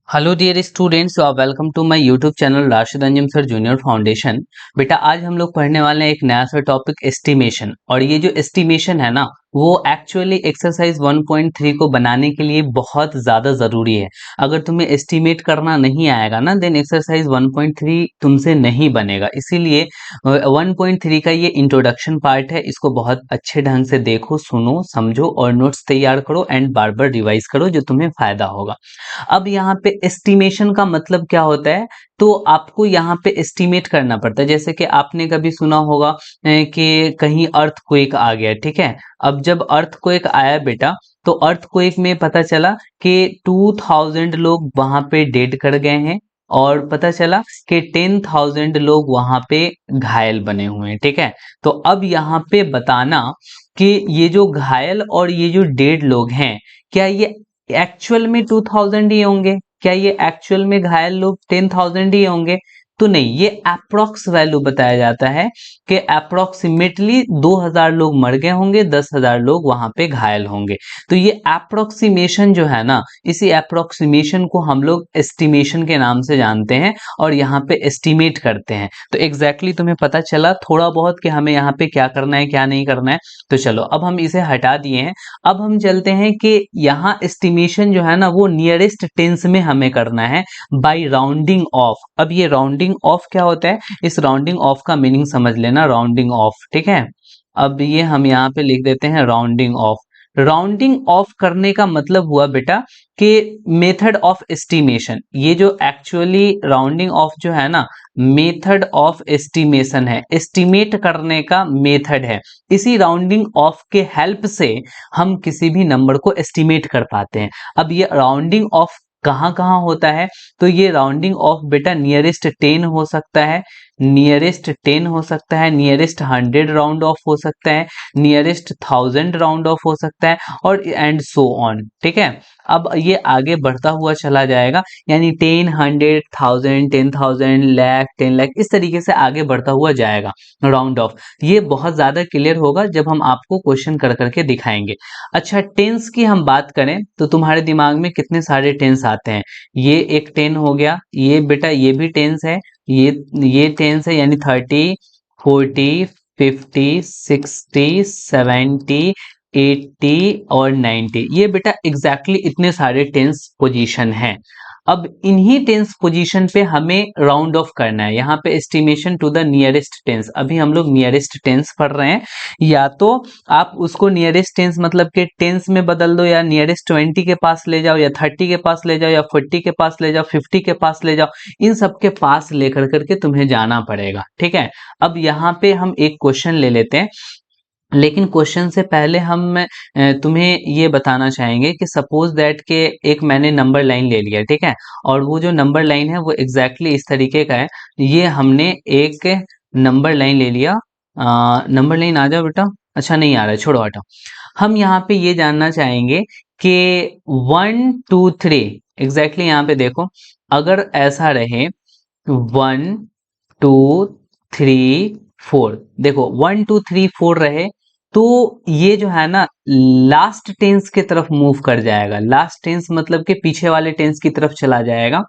Hello dear students, you are welcome to my YouTube channel Rashid Anjum sir junior foundation. बेटा आज हम लोग पढ़ने वाले हैं एक नया सा टॉपिक एस्टिमेशन। और ये जो एस्टिमेशन है ना, वो एक्चुअली एक्सरसाइज 1.3 को बनाने के लिए बहुत ज़्यादा ज़रूरी है। अगर तुम्हें एस्टिमेट करना नहीं आएगा ना, देन एक्सरसाइज 1.3 तुमसे नहीं बनेगा। इसीलिए 1.3 का ये इंट्रोडक्शन पार्ट है, इसको बहुत अच्छे ढंग से देखो, सुनो, समझो और नोट्स तैयार करो एंड बार बार रिवाइज करो, जो तुम्हें फायदा होगा। अब यहाँ पे एस्टिमेशन का मतलब क्या होता है, तो आपको यहाँ पे एस्टिमेट करना पड़ता है। जैसे कि आपने कभी सुना होगा कि कहीं अर्थक्वेक आ गया, ठीक है। अब जब अर्थक्वेक आया बेटा, तो अर्थक्वेक में पता चला कि 2000 लोग वहां पे डेड कर गए हैं और पता चला कि 10,000 लोग वहां पे घायल बने हुए हैं, ठीक है। तो अब यहाँ पे बताना कि ये जो घायल और ये जो डेड लोग हैं, क्या ये एक्चुअल में 2000 ही होंगे? क्या ये एक्चुअल में घायल लोग 10,000 ही होंगे? तो नहीं, ये अप्रोक्स वैल्यू बताया जाता है कि अप्रोक्सीमेटली 2000 लोग मर गए होंगे, 10,000 लोग वहां पे घायल होंगे। तो ये अप्रोक्सीमेशन जो है ना, इसी अप्रोक्सीमेशन को हम लोग एस्टिमेशन के नाम से जानते हैं और यहाँ पे एस्टिमेट करते हैं। तो एग्जैक्टली तुम्हें पता चला थोड़ा बहुत कि हमें यहाँ पे क्या करना है, क्या नहीं करना है। तो चलो, अब हम इसे हटा दिए हैं। अब हम चलते हैं कि यहाँ एस्टिमेशन जो है ना, वो नियरेस्ट टेंस में हमें करना है बाय राउंडिंग ऑफ। अब ये राउंडिंग ऑफ क्या होता है, इस राउंडिंग ऑफ का मीनिंग समझ लेना, राउंडिंग ऑफ, ठीक है। अब ये हम यहाँ पे लिख देते हैं राउंडिंग ऑफ। राउंडिंग ऑफ करने का मतलब हुआ बेटा कि मेथड ऑफ एस्टिमेशन। ये जो एक्चुअली राउंडिंग ऑफ जो है ना, मेथड ऑफ एस्टिमेशन है, एस्टिमेट करने का मेथड है। इसी राउंडिंग ऑफ के हेल्प से हम किसी भी नंबर को एस्टिमेट कर पाते हैं। अब ये राउंडिंग ऑफ कहाँ कहाँ होता है, तो ये राउंडिंग ऑफ बेटा नियरेस्ट 10 हो सकता है, नियरेस्ट 10 हो सकता है, नियरेस्ट 100 राउंड ऑफ हो सकता है, नियरेस्ट 1000 राउंड ऑफ हो सकता है और एंड सो ऑन, ठीक है। अब ये आगे बढ़ता हुआ चला जाएगा, यानी 10, 100, 1000, 10,000, लाख, 10 लाख, इस तरीके से आगे बढ़ता हुआ जाएगा राउंड ऑफ। ये बहुत ज्यादा क्लियर होगा जब हम आपको क्वेश्चन कर करके दिखाएंगे। अच्छा, टेंस की हम बात करें तो तुम्हारे दिमाग में कितने सारे टेंस आते हैं। ये एक 10 हो गया, ये बेटा ये भी टेंस है, ये टेंस है, यानी 30, 40, 50, 60, 70, 80 और 90। ये बेटा एग्जैक्टली इतने सारे टेंस पोजीशन हैं। अब इन्हीं टेंस पोजीशन पे हमें राउंड ऑफ करना है। यहाँ पे estimation to the nearest tens, अभी हम लोग नियरेस्ट टेंस पढ़ रहे हैं। या तो आप उसको नियरेस्ट टेंस मतलब के टेंस में बदल दो, या नियरेस्ट 20 के पास ले जाओ, या 30 के पास ले जाओ, या 40 के पास ले जाओ, 50 के पास ले जाओ। इन सब के पास लेकर करके तुम्हें जाना पड़ेगा, ठीक है। अब यहाँ पे हम एक क्वेश्चन ले लेते हैं, लेकिन क्वेश्चन से पहले हम तुम्हें ये बताना चाहेंगे कि सपोज दैट के एक मैंने नंबर लाइन ले लिया, ठीक है। और वो जो नंबर लाइन है वो एग्जैक्टली इस तरीके का है। ये हमने एक नंबर लाइन ले लिया। नंबर लाइन आ जाओ बेटा। अच्छा नहीं आ रहा है, छोड़ो हटाओ। हम यहाँ पे ये जानना चाहेंगे कि 1 2 3 एग्जैक्टली यहाँ पे देखो, अगर ऐसा रहे 1 2 3 4, देखो 1 2 3 4 रहे, तो ये जो है ना लास्ट टेंस की तरफ मूव कर जाएगा। लास्ट टेंस मतलब कि पीछे वाले टेंस की तरफ चला जाएगा।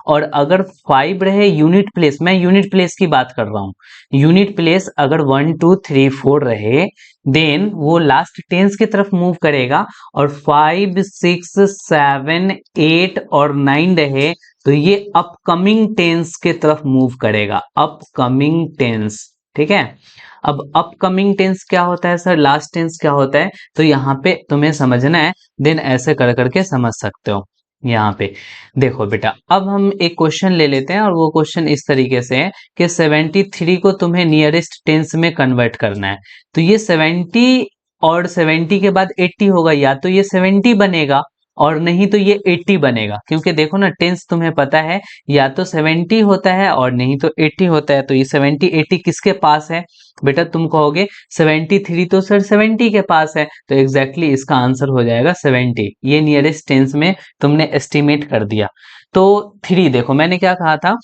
और अगर 5 रहे यूनिट प्लेस, मैं यूनिट प्लेस की बात कर रहा हूँ, यूनिट प्लेस अगर 1 2 3 4 रहे, देन वो लास्ट टेंस की तरफ मूव करेगा। और 5 6 7 8 और 9 रहे, तो ये अपकमिंग टेंस के तरफ मूव करेगा, अपकमिंग टेंस, ठीक है। अब अपकमिंग टेंस क्या होता है सर, लास्ट टेंस क्या होता है, तो यहाँ पे तुम्हें समझना है, देन ऐसे कर करके समझ सकते हो। यहाँ पे देखो बेटा, अब हम एक क्वेश्चन ले लेते हैं और वो क्वेश्चन इस तरीके से है कि 73 को तुम्हें नियरेस्ट टेंस में कन्वर्ट करना है। तो ये 70 और 70 के बाद 80 होगा, या तो ये 70 बनेगा और नहीं तो ये 80 बनेगा। क्योंकि देखो ना, टेंस तुम्हें पता है, या तो 70 होता है और नहीं तो 80 होता है। तो ये 70 80 किसके पास है बेटा, तुम कहोगे 73 तो सर 70 के पास है, तो एग्जैक्टली इसका आंसर हो जाएगा 70। ये नियरेस्ट टेंस में तुमने एस्टिमेट कर दिया। तो 3 देखो, मैंने क्या कहा था,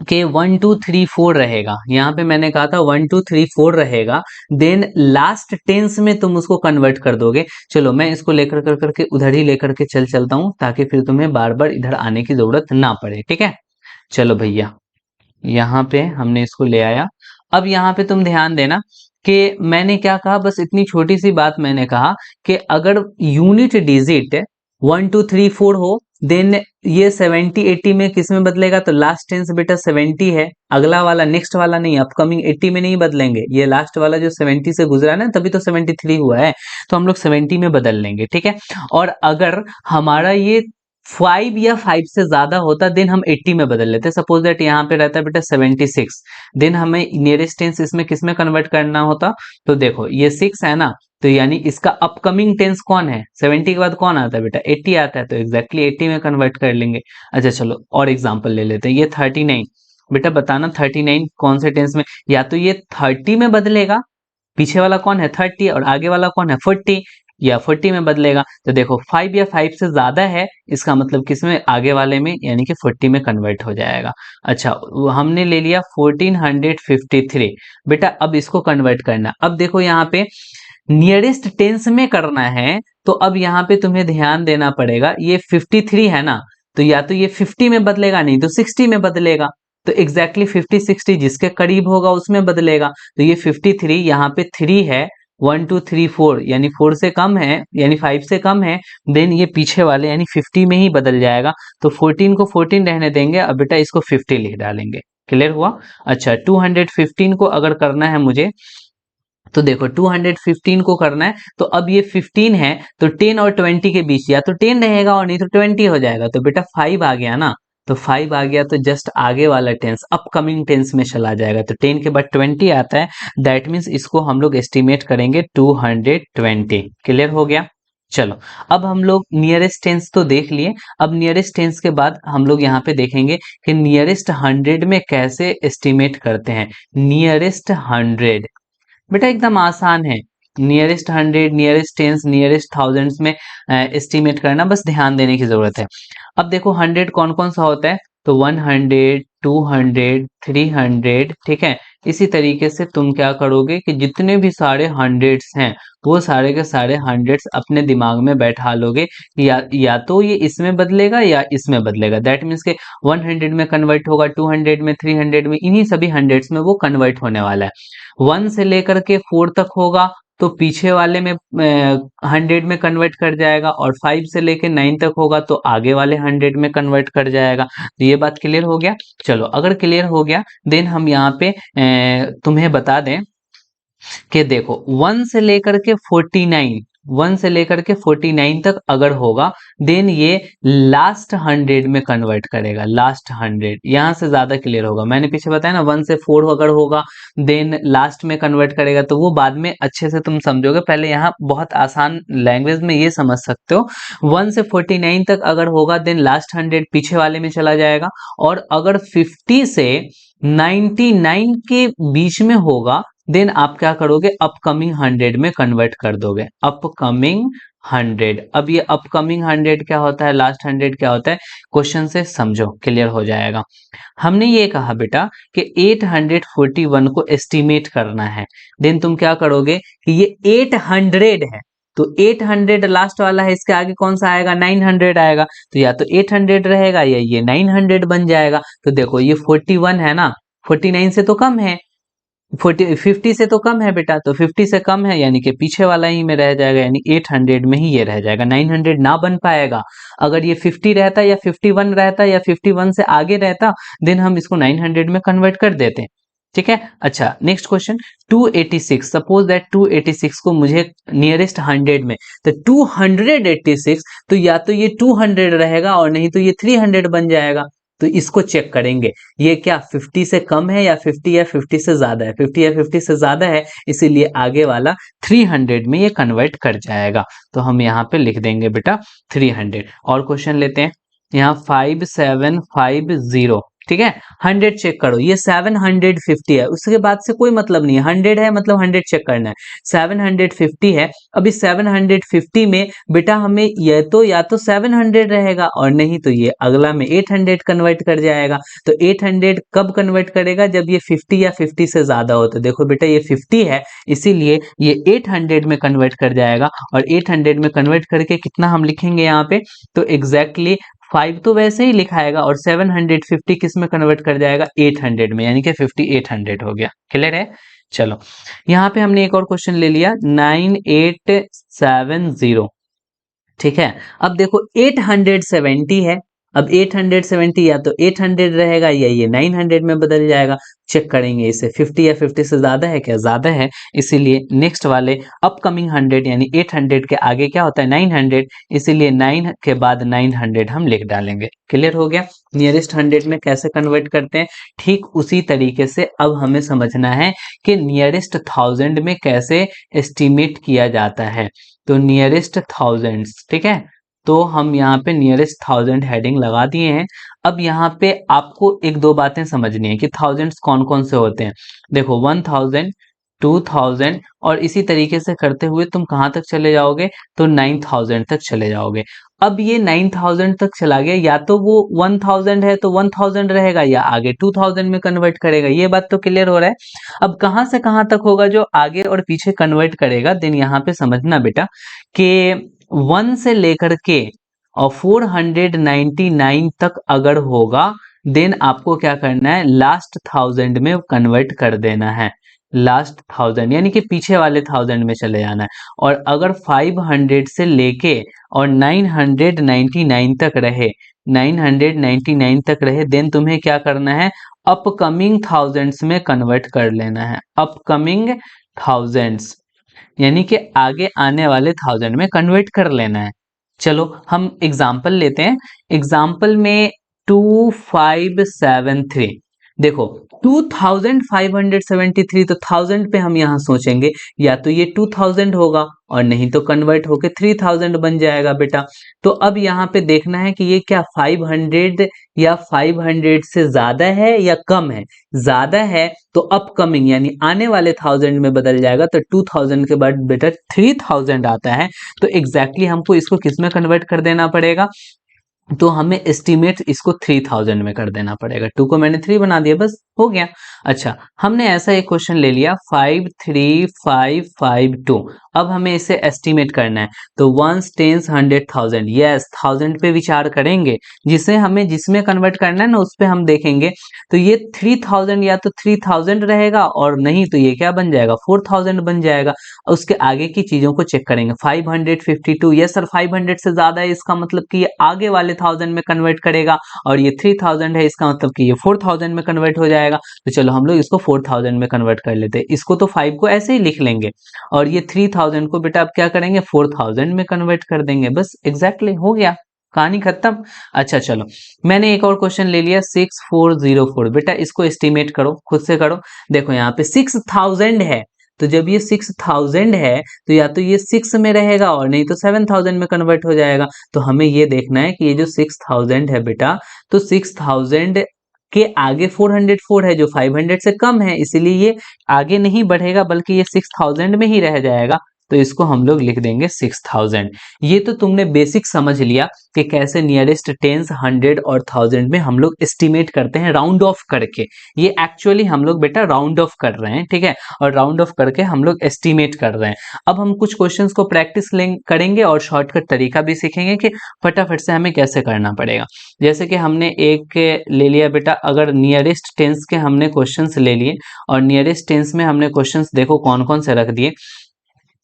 कि 1 2 3 4 रहेगा, यहाँ पे मैंने कहा था 1 2 3 4 रहेगा, देन लास्ट टेंस में तुम उसको कन्वर्ट कर दोगे। चलो मैं इसको लेकर कर करके उधर ही लेकर के चलता हूँ, ताकि फिर तुम्हें बार बार इधर आने की जरूरत ना पड़े, ठीक है। चलो भैया, यहाँ पे हमने इसको ले आया। अब यहाँ पे तुम ध्यान देना कि मैंने क्या कहा, बस इतनी छोटी सी बात मैंने कहा कि अगर यूनिट डिजिट 1 2 3 4 हो, देन ये 70 80 में किस में बदलेगा, तो लास्ट टेंस बेटा 70 है, अगला वाला नेक्स्ट वाला नहीं, अपकमिंग 80 में नहीं बदलेंगे, ये लास्ट वाला जो 70 से गुजरा ना तभी तो 73 हुआ है, तो हम लोग 70 में बदल लेंगे, ठीक है। और अगर हमारा ये 5 या 5 से ज्यादा होता, देन हम 80 में बदल लेते। सपोज दैट यहाँ पे रहता है बेटा 76, देन हमें नियरेस्ट टेंस इसमें किस में कन्वर्ट करना होता, तो देखो ये 6 है ना, तो यानी इसका अपकमिंग टेंस कौन है, 70 के बाद कौन आता है बेटा, 80 आता है, तो एग्जैक्टली 80 में कन्वर्ट कर लेंगे। अच्छा चलो और एग्जाम्पल ले लेते हैं, ये 39, बेटा बताना 39 कौन से टेंस में, या तो ये 30 में बदलेगा, पीछे वाला कौन है 30 और आगे वाला कौन है 40, या 40 में बदलेगा, तो देखो 5 या 5 से ज्यादा है, इसका मतलब किसमें, आगे वाले में, यानी कि 40 में कन्वर्ट हो जाएगा। अच्छा हमने ले लिया 1453, बेटा अब इसको कन्वर्ट करना, अब देखो यहाँ पे नियरेस्ट टेंस में करना है, तो अब यहाँ पे तुम्हें ध्यान देना पड़ेगा, ये 53 है ना, तो या तो ये 50 में बदलेगा, नहीं तो 60 में बदलेगा, तो एग्जैक्टली 50 60 जिसके करीब होगा उसमें बदलेगा, तो ये 53 यहाँ पे 3 है, 1 2 3 4 यानी 4 से कम है, यानी 5 से कम है, देन ये पीछे वाले यानी 50 में ही बदल जाएगा, तो 14 को 14 रहने देंगे, अब बेटा इसको 50 लिख डालेंगे। क्लियर हुआ। अच्छा 215 को अगर करना है मुझे, तो देखो 215 को करना है, तो अब ये 15 है, तो 10 और 20 के बीच या तो 10 रहेगा और नहीं तो 20 हो जाएगा, तो बेटा 5 आ गया ना, तो 5 आ गया तो जस्ट आगे वाला टेंस अपकमिंग टेंस में चला जाएगा, तो 10 के बाद 20 आता है, दैट मीन्स इसको हम लोग एस्टिमेट करेंगे 220। क्लियर हो गया। चलो अब हम लोग नियरेस्ट टेंस तो देख लिए, अब नियरेस्ट टेंस के बाद हम लोग यहाँ पे देखेंगे कि नियरेस्ट 100 में कैसे एस्टिमेट करते हैं। नियरेस्ट 100 बेटा एकदम आसान है, nearest 100, nearest tense, nearest thousands में एस्टिमेट करना, बस ध्यान देने की जरूरत है। अब देखो 100 कौन कौन सा होता है, तो 100 200 300, ठीक है। इसी तरीके से तुम क्या करोगे कि जितने भी सारे हंड्रेड्स हैं वो सारे के सारे हंड्रेड्स अपने दिमाग में बैठा लोगे, या तो ये इसमें बदलेगा या इसमें बदलेगा, दैट मीन्स के 100 में कन्वर्ट होगा, 200 में, 300 में, इन्हीं सभी हंड्रेड्स में वो कन्वर्ट होने वाला है। 1 से लेकर के 4 तक होगा तो पीछे वाले में 100 में कन्वर्ट कर जाएगा, और 5 से लेके 9 तक होगा तो आगे वाले 100 में कन्वर्ट कर जाएगा। तो ये बात क्लियर हो गया। चलो अगर क्लियर हो गया, देन हम यहाँ पे तुम्हें बता दें कि देखो 1 से लेकर के 49, 1 से लेकर के 49 तक अगर होगा, देन ये लास्ट 100 में कन्वर्ट करेगा, लास्ट 100, यहां से ज्यादा क्लियर होगा। मैंने पीछे बताया ना 1 से 4 अगर होगा देन लास्ट में कन्वर्ट करेगा, तो वो बाद में अच्छे से तुम समझोगे, पहले यहाँ बहुत आसान लैंग्वेज में ये समझ सकते हो। 1 से 49 तक अगर होगा देन लास्ट 100 पीछे वाले में चला जाएगा, और अगर 50 से 99 के बीच में होगा देन आप क्या करोगे, अपकमिंग 100 में कन्वर्ट कर दोगे, अपकमिंग 100। अब ये अपकमिंग 100 क्या होता है, लास्ट 100 क्या होता है, क्वेश्चन से समझो क्लियर हो जाएगा। हमने ये कहा बेटा कि 841 को एस्टिमेट करना है, देन तुम क्या करोगे कि ये 800 है, तो 800 लास्ट वाला है, इसके आगे कौन सा आएगा, 900 आएगा, तो या तो 800 रहेगा या ये 900 बन जाएगा। तो देखो ये 41 है ना, 49 से तो कम है, 50 से तो कम है बेटा, तो 50 से कम है यानी कि पीछे वाला ही में रह जाएगा, यानी 800 में ही ये रह जाएगा, 900 ना बन पाएगा। अगर ये 50 रहता या 51 रहता या 51 से आगे रहता, देन हम इसको 900 में कन्वर्ट कर देते, ठीक है। अच्छा नेक्स्ट क्वेश्चन 286, सपोज दैट 286 को मुझे नियरेस्ट 100 में, तो 286, तो या तो ये 200 रहेगा और नहीं तो ये 300 बन जाएगा, तो इसको चेक करेंगे ये क्या 50 से कम है या 50 से ज्यादा है, 50 या 50 से ज्यादा है, इसीलिए आगे वाला 300 में ये कन्वर्ट कर जाएगा, तो हम यहाँ पे लिख देंगे बेटा 300। और क्वेश्चन लेते हैं यहाँ 5750, ठीक है, 100 चेक करो, ये 750 है, उसके बाद से कोई मतलब नहीं है, 100 है मतलब 100 चेक करना है, 750 है। अब इस 750 में बेटा हमें ये तो या तो 700 रहेगा और नहीं तो ये अगला में 800 कन्वर्ट कर जाएगा। तो 800 कब कन्वर्ट करेगा, जब ये 50 या 50 से ज्यादा हो। तो देखो बेटा ये 50 है, इसीलिए ये 800 में कन्वर्ट कर जाएगा, और 800 में कन्वर्ट करके कितना हम लिखेंगे यहाँ पे, तो एग्जैक्टली 5 तो वैसे ही लिखाएगा, और 750 किस में कन्वर्ट कर जाएगा, 800 में, यानी कि 5800 हो गया। क्लियर है? चलो यहाँ पे हमने एक और क्वेश्चन ले लिया 9870। ठीक है, अब देखो 870 है, अब 870 या तो 800 रहेगा या ये 900 में बदल जाएगा। चेक करेंगे इसे, 50 या 50 से ज्यादा है क्या, ज्यादा है, इसीलिए नेक्स्ट वाले अपकमिंग 100 यानी 800 के आगे क्या होता है 900, इसीलिए 9 के बाद 900 हम लिख डालेंगे। क्लियर हो गया? नियरेस्ट 100 में कैसे कन्वर्ट करते हैं, ठीक उसी तरीके से अब हमें समझना है कि नियरेस्ट 1000 में कैसे एस्टिमेट किया जाता है। तो नियरेस्ट थाउजेंड्स, ठीक है, तो हम यहाँ पे नियरेस्ट 1000 हेडिंग लगा दिए हैं। अब यहाँ पे आपको एक दो बातें समझनी है कि थाउजेंड्स कौन कौन से होते हैं। देखो 1000, 2000 और इसी तरीके से करते हुए तुम कहाँ तक चले जाओगे, तो 9000 तक चले जाओगे। अब ये 9000 तक चला गया, या तो वो 1000 है तो 1000 रहेगा, या आगे 2000 में कन्वर्ट करेगा। ये बात तो क्लियर हो रहा है। अब कहाँ से कहाँ तक होगा जो आगे और पीछे कन्वर्ट करेगा, देन यहाँ पे समझना बेटा कि 1 से लेकर के और 499 तक अगर होगा, देन आपको क्या करना है, लास्ट 1000 में कन्वर्ट कर देना है। लास्ट 1000 यानी कि पीछे वाले 1000 में चले जाना है। और अगर 500 से लेके और 999 तक रहे, 999 तक रहे, देन तुम्हें क्या करना है, अपकमिंग थाउजेंड्स में कन्वर्ट कर लेना है। अपकमिंग थाउजेंड्स यानी कि आगे आने वाले 1000 में कन्वर्ट कर लेना है। चलो हम एग्जाम्पल लेते हैं। एग्जाम्पल में 2573, देखो 2573, तो 1000 पे हम यहाँ सोचेंगे, या तो ये 2000 होगा और नहीं तो कन्वर्ट होके 3000 बन जाएगा बेटा। तो अब यहाँ पे देखना है कि ये क्या 500 या 500 से ज्यादा है या कम है। ज्यादा है तो अपकमिंग यानी आने वाले 1000 में बदल जाएगा, तो 2000 के बाद बेटा 3000 आता है, तो एग्जैक्टली हमको इसको किस में कन्वर्ट कर देना पड़ेगा, तो हमें एस्टिमेट इसको 3000 में कर देना पड़ेगा। 2 को मैंने 3 बना दिया, बस हो गया। अच्छा, हमने ऐसा एक क्वेश्चन ले लिया 53552। अब हमें इसे एस्टिमेट करना है, तो 1 10 100,000, यस 1000 पे विचार करेंगे, जिसे हमें जिसमें कन्वर्ट करना है ना उस पे हम देखेंगे। तो ये 3000 या तो 3000 रहेगा और नहीं तो ये क्या बन जाएगा 4000 बन जाएगा। उसके आगे की चीजों को चेक करेंगे। 552, यस सर 500 से ज्यादा है, इसका मतलब कि ये आगे वाले 1000 में कन्वर्ट करेगा, और ये 3000 है, इसका मतलब कि ये 4000 में कन्वर्ट हो जाएगा। तो चलो हम लोग इसको 4000 में कन्वर्ट कर लेते हैं। इसको तो 5 को ऐसे ही लिख लेंगे, और ये 3000 को बेटा आप क्या करेंगे 4000 में कन्वर्ट कर देंगे, बस एग्जैक्टली हो गया, कहानी खत्म। अच्छा चलो, मैंने एक और क्वेश्चन ले लिया 6404। बेटा इसको एस्टिमेट करो, खुद से करो। देखो यहाँ पे 6000 है, तो जब ये 6000 है तो या तो ये 6 में रहेगा और नहीं तो 7000 में कन्वर्ट हो जाएगा। तो हमें ये देखना है कि ये जो 6000 है बेटा, तो 6000 के आगे 404 है जो 500 से कम है, इसीलिए ये आगे नहीं बढ़ेगा बल्कि ये 6000 में ही रह जाएगा। तो इसको हम लोग लिख देंगे 6000। ये तो तुमने बेसिक समझ लिया कि कैसे नियरेस्ट टेंस 100 और 1000 में हम लोग एस्टिमेट करते हैं राउंड ऑफ करके। ये एक्चुअली हम लोग बेटा राउंड ऑफ कर रहे हैं, ठीक है, और राउंड ऑफ करके हम लोग एस्टिमेट कर रहे हैं। अब हम कुछ क्वेश्चंस को प्रैक्टिस करेंगे और शॉर्टकट तरीका भी सीखेंगे कि फटाफट से हमें कैसे करना पड़ेगा। जैसे कि हमने एक ले लिया बेटा, अगर नियरेस्ट टेंस के हमने क्वेश्चंस ले लिए, और नियरेस्ट टेंस में हमने क्वेश्चंस देखो कौन कौन से रख दिए।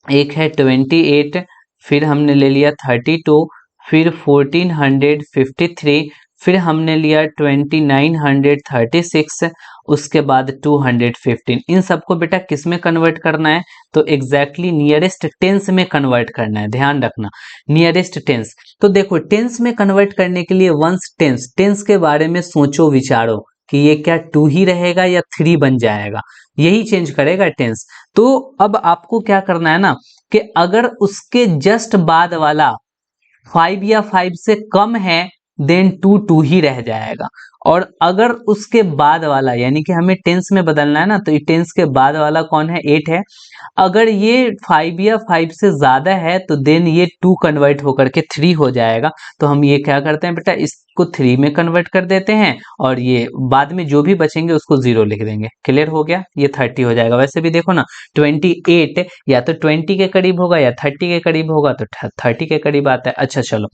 एक है 28, फिर हमने ले लिया 32, फिर 1453, फिर हमने लिया 2936, उसके बाद 215। इन सबको बेटा किस में कन्वर्ट करना है, तो एग्जैक्टली नियरेस्ट टेंस में कन्वर्ट करना है। ध्यान रखना नियरेस्ट टेंस। तो देखो टेंस में कन्वर्ट करने के लिए वंस टेंस के बारे में सोचो विचारो कि ये क्या 2 ही रहेगा या 3 बन जाएगा, यही चेंज करेगा टेंस। तो अब आपको क्या करना है ना कि अगर उसके जस्ट बाद वाला 5 या 5 से कम है, देन 2 2 ही रह जाएगा, और अगर उसके बाद वाला यानी कि हमें टेंस में बदलना है ना, तो ये टेंस के बाद वाला कौन है, 8 है। अगर ये 5 या 5 से ज्यादा है तो देन ये 2 कन्वर्ट होकर के 3 हो जाएगा। तो हम ये क्या करते हैं बेटा, इसको 3 में कन्वर्ट कर देते हैं और ये बाद में जो भी बचेंगे उसको 0 लिख देंगे। क्लियर हो गया, ये 30 हो जाएगा। वैसे भी देखो ना 28 या तो 20 के करीब होगा या 30 के करीब होगा, तो 30 के करीब आता है। अच्छा चलो,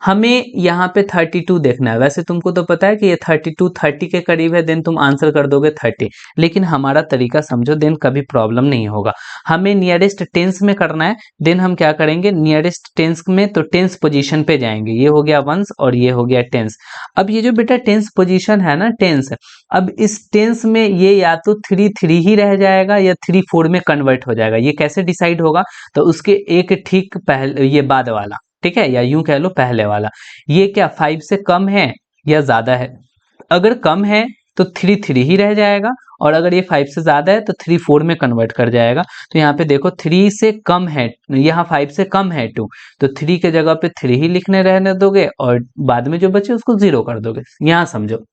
हमें यहाँ पे 32 देखना है। वैसे तुमको तो पता है कि ये 32 30 के करीब है, देन तुम आंसर कर दोगे 30, लेकिन हमारा तरीका समझो, देन कभी प्रॉब्लम नहीं होगा। हमें नियरेस्ट टेंस में करना है, देन हम क्या करेंगे, नियरेस्ट टेंस में तो टेंस पोजीशन पे जाएंगे। ये हो गया वंस और ये हो गया टेंस। अब ये जो बेटा टेंस पोजीशन है ना, टेंस, अब इस टेंस में ये या तो 3 3 ही रह जाएगा या 3 4 में कन्वर्ट हो जाएगा। ये कैसे डिसाइड होगा, तो उसके एक ठीक पहले ये बाद वाला, ठीक है, या यूं कह लो पहले वाला, ये क्या 5 से कम है या ज्यादा है। अगर कम है तो 3 3 ही रह जाएगा, और अगर ये 5 से ज्यादा है तो 3 4 में कन्वर्ट कर जाएगा। तो यहाँ पे देखो 3 से कम है, यहाँ 5 से कम है 2, तो 3 के जगह पे 3 ही लिखने रहने दोगे और बाद में जो बचे उसको 0 कर दोगे। यहाँ समझो,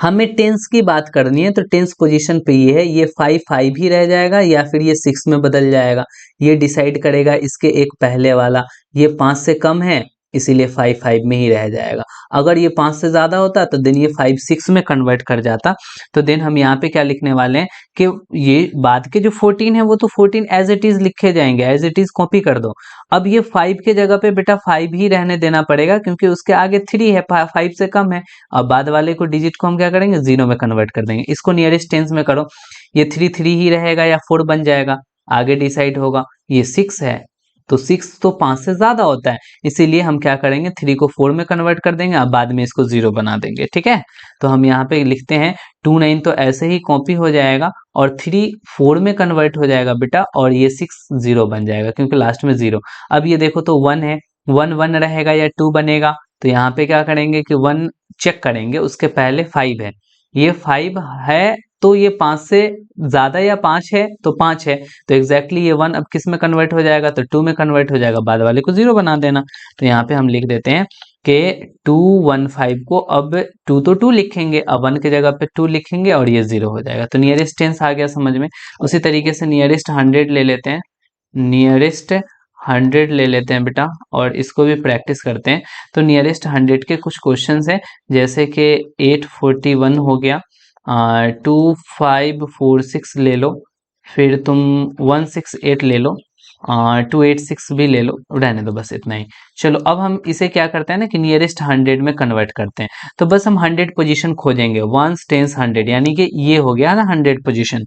हमें टेंस की बात करनी है, तो टेंस पोजीशन पे ये है, ये 5 5 ही रह जाएगा या फिर ये 6 में बदल जाएगा, ये डिसाइड करेगा इसके एक पहले वाला। ये 5 से कम है इसीलिए 5 5 में ही रह जाएगा। अगर ये 5 से ज्यादा होता तो देन ये 5 6 में कन्वर्ट कर जाता। तो देन हम यहाँ पे क्या लिखने वाले हैं कि ये बाद के जो 14 है वो तो 14 एज इट इज लिखे जाएंगे, एज इट इज कॉपी कर दो। अब ये 5 के जगह पे बेटा 5 ही रहने देना पड़ेगा क्योंकि उसके आगे 3 है, 5 से कम है। अब बाद वाले को डिजिट को हम क्या करेंगे, 0 में कन्वर्ट कर देंगे। इसको नियरेस्ट टेंस में करो, ये 3 3 ही रहेगा या 4 बन जाएगा, आगे डिसाइड होगा। ये 6 है तो 6 तो 5 से ज्यादा होता है, इसीलिए हम क्या करेंगे, 3 को 4 में कन्वर्ट कर देंगे, अब बाद में इसको 0 बना देंगे। ठीक है, तो हम यहाँ पे लिखते हैं 2 9 तो ऐसे ही कॉपी हो जाएगा और 3 4 में कन्वर्ट हो जाएगा बेटा, और ये 6 0 बन जाएगा क्योंकि लास्ट में 0। अब ये देखो तो 1 है, 1 1 रहेगा या 2 बनेगा, तो यहाँ पे क्या करेंगे कि 1 चेक करेंगे, उसके पहले 5 है, ये 5 है तो ये 5 से ज्यादा या 5 है तो 5 है, तो एग्जैक्टली ये 1 अब किस में कन्वर्ट हो जाएगा, तो 2 में कन्वर्ट हो जाएगा, बाद वाले को 0 बना देना। तो यहाँ पे हम लिख देते हैं कि 2 1 5 को अब 2 तो 2 लिखेंगे, अब 1 की जगह पे 2 लिखेंगे और ये 0 हो जाएगा। तो नियरेस्ट टेंस आ गया समझ में। उसी तरीके से नियरेस्ट 100 ले लेते हैं, नियरेस्ट 100 ले लेते हैं बेटा, और इसको भी प्रैक्टिस करते हैं। तो नियरेस्ट 100 के कुछ क्वेश्चंस हैं, जैसे कि 841 हो गया, 2546 ले लो, फिर तुम 168 ले लो, 286 भी ले लो, रहने दो बस इतना ही। चलो अब हम इसे क्या करते हैं ना कि नियरेस्ट 100 में कन्वर्ट करते हैं। तो बस हम 100 पोजीशन खोजेंगे, वंस टेंस 100, यानी कि ये हो गया ना 100 पोजीशन।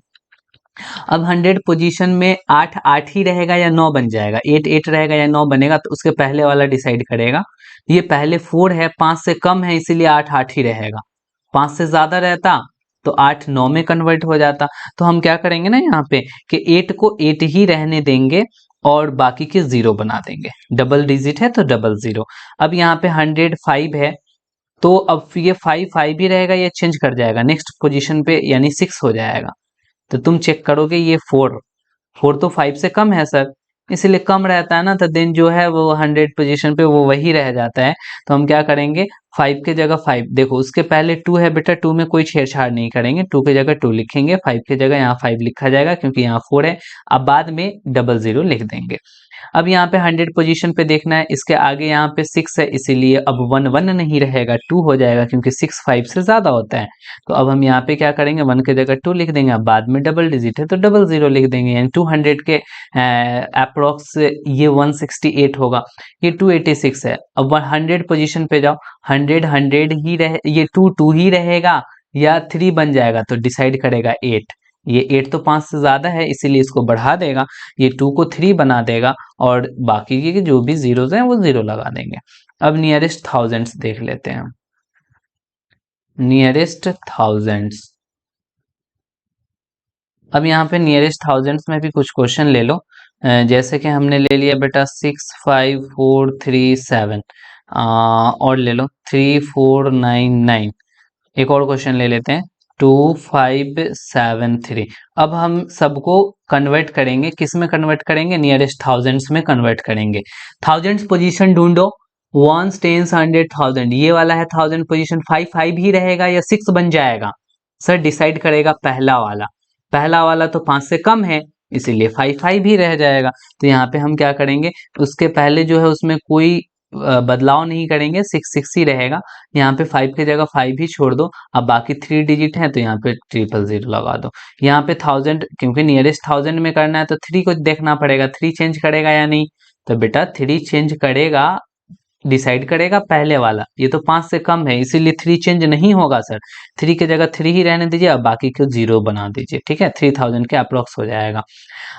अब 100 पोजीशन में 8 8 ही रहेगा या 9 बन जाएगा, 8 8 रहेगा या 9 बनेगा, तो उसके पहले वाला डिसाइड करेगा। ये पहले 4 है, 5 से कम है इसीलिए 8 8 ही रहेगा, 5 से ज्यादा रहता तो 8 9 में कन्वर्ट हो जाता। तो हम क्या करेंगे ना यहाँ पे कि 8 को 8 ही रहने देंगे और बाकी के 0 बना देंगे, डबल डिजिट है तो डबल 0। अब यहाँ पे 105 है, तो अब ये 5 5 ही रहेगा, ये चेंज कर जाएगा नेक्स्ट पोजीशन पे यानी 6 हो जाएगा। तो तुम चेक करोगे ये 4 4 तो 5 से कम है सर, इसलिए कम रहता है ना, तो देन जो है वो 100 पोजीशन पे वो वही रह जाता है। तो हम क्या करेंगे, 5 के जगह 5, देखो उसके पहले 2 है बेटा, 2 में कोई छेड़छाड़ नहीं करेंगे, 2 के जगह 2 लिखेंगे, 5 के जगह यहाँ 5 लिखा जाएगा क्योंकि यहाँ 4 है, अब बाद में डबल 0 लिख देंगे। अब यहाँ पे 100 पोजीशन पे देखना है, इसके आगे यहाँ पे 6 है इसीलिए अब 1 1 नहीं रहेगा, 2 हो जाएगा क्योंकि 6 5 से ज्यादा होता है। तो अब हम यहाँ पे क्या करेंगे, 1 के जगह 2 लिख देंगे, अब बाद में डबल डिजिट है तो डबल 0 लिख देंगे, यानी 200 के अप्रोक्स ये 168 होगा, ये 286 है। अब 100 पोजीशन पे जाओ, 100 100 ही रहे, ये 2 2 ही रहेगा या 3 बन जाएगा, तो डिसाइड करेगा 8। ये 8 तो 5 से ज्यादा है इसीलिए इसको बढ़ा देगा, ये 2 को 3 बना देगा और बाकी के जो भी जीरोस हैं वो 0 लगा देंगे। अब नियरेस्ट थाउजेंड्स देख लेते हैं, नियरेस्ट थाउजेंड्स। अब यहाँ पे नियरेस्ट थाउजेंड्स में भी कुछ क्वेश्चन ले लो, जैसे कि हमने ले लिया बेटा 65437, और ले लो 3499। एक और क्वेश्चन ले लेते हैं 2573। अब हम सबको कन्वर्ट करेंगे, किस में कन्वर्ट करेंगे, नियरेस्ट थाउजेंड्स में कन्वर्ट करेंगे। थाउजेंड्स पोजीशन ढूंढो, वंस, टेंस, 100, 1000, ये वाला है 1000 पोजीशन, 5 ही रहेगा या 6 बन जाएगा? सर डिसाइड करेगा पहला वाला। पहला वाला तो 5 से कम है, इसीलिए 5 ही रह जाएगा। तो यहाँ पे हम क्या करेंगे, उसके पहले जो है उसमें कोई बदलाव नहीं करेंगे, 6 ही रहेगा। यहाँ पे 5 की जगह 5 ही छोड़ दो। अब बाकी 3 डिजिट है तो यहाँ पे 000 लगा दो। यहाँ पे 1000, क्योंकि नियरेस्ट 1000 में करना है तो 3 को देखना पड़ेगा, 3 चेंज करेगा या नहीं। तो बेटा 3 चेंज करेगा, डिसाइड करेगा पहले वाला। ये तो 5 से कम है, इसीलिए 3 चेंज नहीं होगा सर। 3 की जगह 3 ही रहने दीजिए, अब बाकी को 0 बना दीजिए, ठीक है। 3000 के अप्रोक्स हो जाएगा।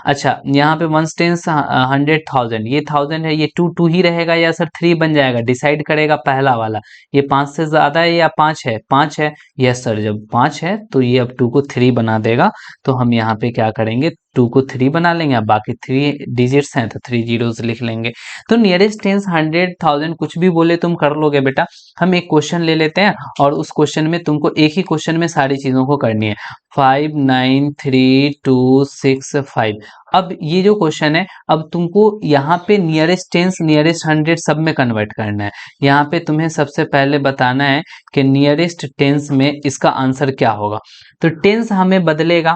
अच्छा, यहाँ पे वंस, टेंस, 100, 1000, ये 1000 है, ये 2 ही रहेगा या सर 3 बन जाएगा? डिसाइड करेगा पहला वाला। ये 5 से ज्यादा है या 5 है? 5 है। यस सर, जब 5 है तो ये अब 2 को 3 बना देगा। तो हम यहाँ पे क्या करेंगे, 2 को 3 बना लेंगे, अब बाकी 3 डिजिट्स हैं तो 3 जीरोस लिख लेंगे। तो नियरेस्ट टेंस 100, 1000 कुछ भी बोले तुम कर लोगे बेटा। हम एक क्वेश्चन ले लेते हैं और उस क्वेश्चन में तुमको एक ही क्वेश्चन में सारी चीजों को करनी है। 5, 9, 3, 2, 6, 5। अब ये जो क्वेश्चन है, अब तुमको यहाँ पे नियरेस्ट टेंस, नियरेस्ट 100 सब में कन्वर्ट करना है। यहाँ पे तुम्हें सबसे पहले बताना है कि नियरेस्ट टेंस में इसका आंसर क्या होगा। तो टेंस हमें बदलेगा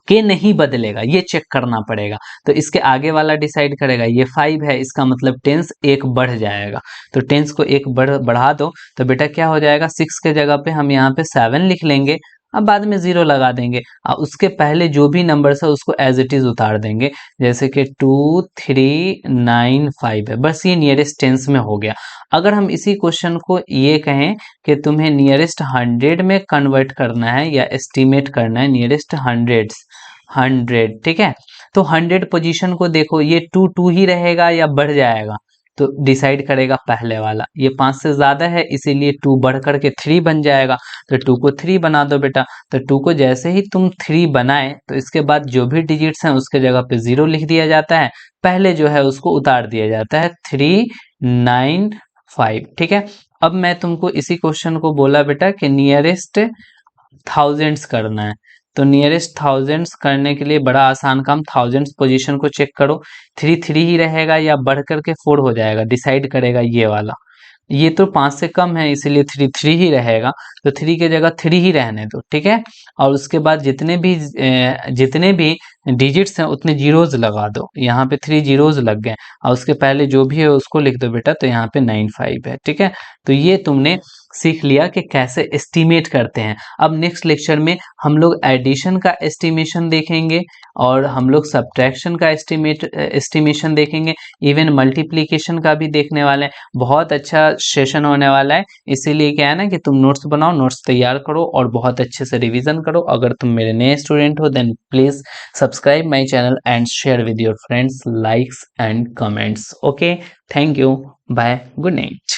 कि नहीं बदलेगा, ये चेक करना पड़ेगा। तो इसके आगे वाला डिसाइड करेगा। ये 5 है, इसका मतलब टेंस एक बढ़ जाएगा। तो टेंस को एक बढ़ा दो, तो बेटा क्या हो जाएगा, 6 के जगह पे हम यहाँ पे 7 लिख लेंगे। अब बाद में 0 लगा देंगे और उसके पहले जो भी नंबर्स है उसको एज इट इज उतार देंगे। जैसे कि 2, 3, 9, 5 है, बस ये नियरेस्ट टेंस में हो गया। अगर हम इसी क्वेश्चन को ये कहें कि तुम्हें नियरेस्ट 100 में कन्वर्ट करना है या एस्टिमेट करना है, नियरेस्ट 100, ठीक है। तो 100 पोजीशन को देखो, ये 2 ही रहेगा या बढ़ जाएगा? तो डिसाइड करेगा पहले वाला। ये 5 से ज्यादा है, इसीलिए 2 बढ़ करके 3 बन जाएगा। तो 2 को 3 बना दो बेटा। तो 2 को जैसे ही तुम 3 बनाए तो इसके बाद जो भी डिजिट्स हैं उसके जगह पे 0 लिख दिया जाता है, पहले जो है उसको उतार दिया जाता है, 3, 9, 5, ठीक है। अब मैं तुमको इसी क्वेश्चन को बोला बेटा कि नियरेस्ट थाउजेंड्स करना है। तो नियरेस्ट थाउजेंड्स करने के लिए बड़ा आसान काम, थाउजेंड्स पोजीशन को चेक करो। 3 ही रहेगा या बढ़ करके 4 हो जाएगा, डिसाइड करेगा ये वाला। ये तो 5 से कम है, इसीलिए 3 ही रहेगा। तो 3 की जगह 3 ही रहने दो, ठीक है। और उसके बाद जितने भी डिजिट्स हैं उतने जीरोज लगा दो। यहाँ पे 3 जीरोज लग गए और उसके पहले जो भी है उसको लिख दो बेटा। तो यहाँ पे 95 है, ठीक है। तो ये तुमने सीख लिया कि कैसे एस्टिमेट करते हैं। अब नेक्स्ट लेक्चर में हम लोग एडिशन का एस्टिमेशन देखेंगे और हम लोग सब्ट्रैक्शन का एस्टिमेशन देखेंगे, इवन मल्टीप्लिकेशन का भी देखने वाले हैं। बहुत अच्छा सेशन होने वाला है, इसीलिए क्या है ना कि तुम नोट्स बनाओ, नोट्स तैयार करो और बहुत अच्छे से रिवीजन करो। अगर तुम मेरे नए स्टूडेंट हो then please subscribe my channel and share with your friends, likes and comments. Okay, thank you, bye, good night.